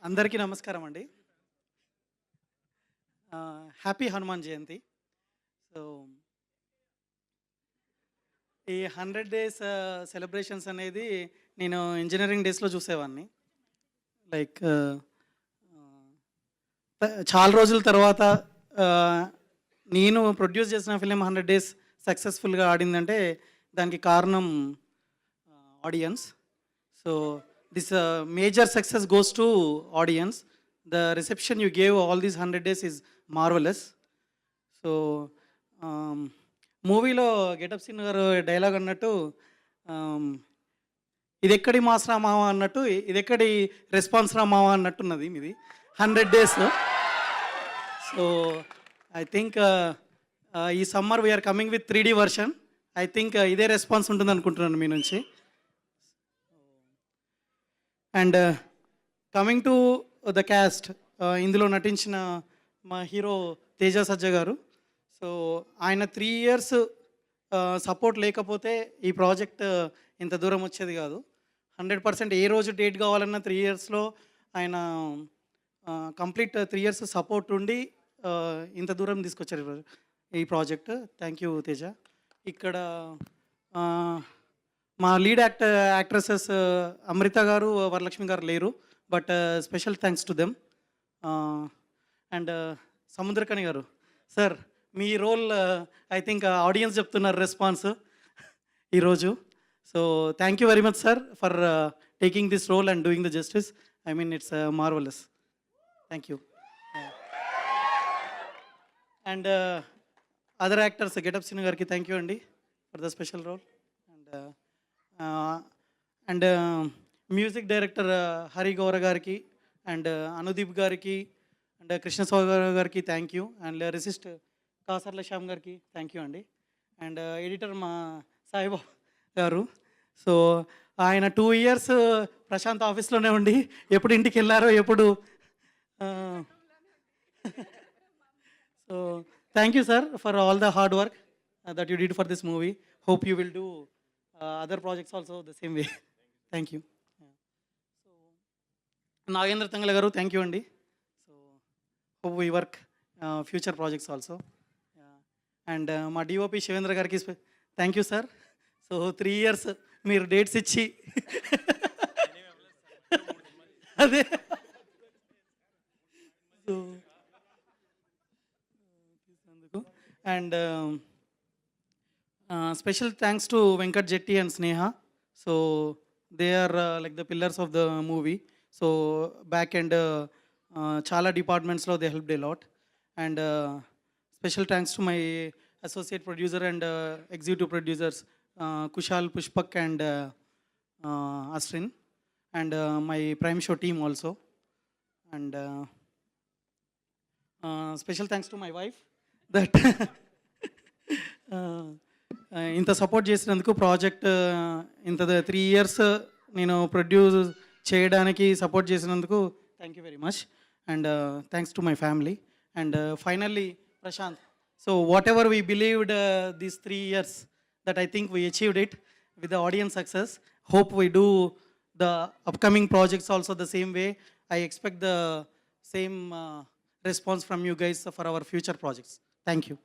అందరికీ నమస్కారం అండి. హ్యాపీ హనుమాన్ జయంతి. సో, ఈ 100 డేస్ సెలబ్రేషన్స్ అనేది నేను ఇంజినీరింగ్ డేస్‌లో చూసేవాడిని. లైక్ చాలా రోజుల తర్వాత ఆహ్, నేను ప్రొడ్యూస్ చేసిన ఫిల్మ్ 100 డేస్ సక్సెస్‌ఫుల్‌గా ఆడిందంటే దానికి కారణం audience. So, this major success goes to audience. The reception you gave all these 100 days is marvelous. So, మూవీలో గెటప్ సీన్ గారు డైలాగ్ అన్నట్టు ఆమ్, ఇదెక్కడి మాస్ రా మావ అన్నట్టు, ఇదెక్కడి రెస్పాన్స్ రా మావ అన్నట్టున్నది మీది 100 డేస్. సో ఐ థింక్ ఈ summer we're coming with 3D version. I think ఇదే రెస్పాన్స్ ఉంటుంది అనుకుంటున్నాను మీ నుంచి. And coming to the cast, ఇందులో నటించిన మా హీరో తేజ సజ్జ గారు. సో ఆయన 3 ఇయర్స్ సపోర్ట్ లేకపోతే ఈ ప్రాజెక్ట్ ఇంత దూరం వచ్చేది కాదు. 100% ఏ రోజు డేట్ కావాలన్నా 3 ఇయర్స్లో ఆయన కంప్లీట్ 3 ఇయర్స్ సపోర్ట్ ఉండి ఇంత దూరం తీసుకొచ్చారు ఈ ప్రాజెక్ట్. Thank you Teja. ఇక్కడ మా లీడ్ యాక్ట్రెసెస్ అమృత గారు, వరలక్ష్మి గారు లేరు, but special thanks to them. And Samuthirakani garu sir, మీ రోల్ ఐ థింక్ ఆడియన్స్ చెప్తున్నారు రెస్పాన్స్ ఈరోజు. So thank you very much sir for taking this role and doing the justice. I mean it's marvellous. Thank you. And other actors Getup Seenu గారికి thank you అండి for the special role. And music director Hari Gowra గారికి and Anudeep గారికి and Krishnaswamy గారికి thank you. And resist Kasarla Shyam గారికి thank you అండి. And editor మా సాయిబాబు గారు. So ఆయన 2 ఇయర్స్ ప్రశాంత్ ఆఫీస్లోనే ఉండి ఎప్పుడు ఇంటికి వెళ్ళారో ఎప్పుడు. So thank you sir for all the hard work that you did for this movie. Hope you will do other projects also the same way. Thank you. So Nagendra Tangala garu thank you అండి. So hope we work future projects also. And మా DOP Shivendra గారికి thank you sir. So 3 years మీరు dates ఇచ్చి అదే. So and special thanks to Venkat Jetty and Sneha. So they are like the pillars of the movie. So back and చాలా డిపార్ట్మెంట్స్లో they help a lot. And special thanks to my associate producer and executive producers Kushal, Pushpak and Ashwin, and my Prime Show team also. And special thanks to my wife that ఇంత support చేసినందుకు. Project ఇంత 3 years నేను produce చేయడానికి support చేసినందుకు thank you very much. And thanks to my family. And finally Prashanth. So what ever we believed these 3 years that I think we achieved it with the audience success. Hope we do the upcoming projects also the same way. I expect the same response from you guys for our future projects. Thank you.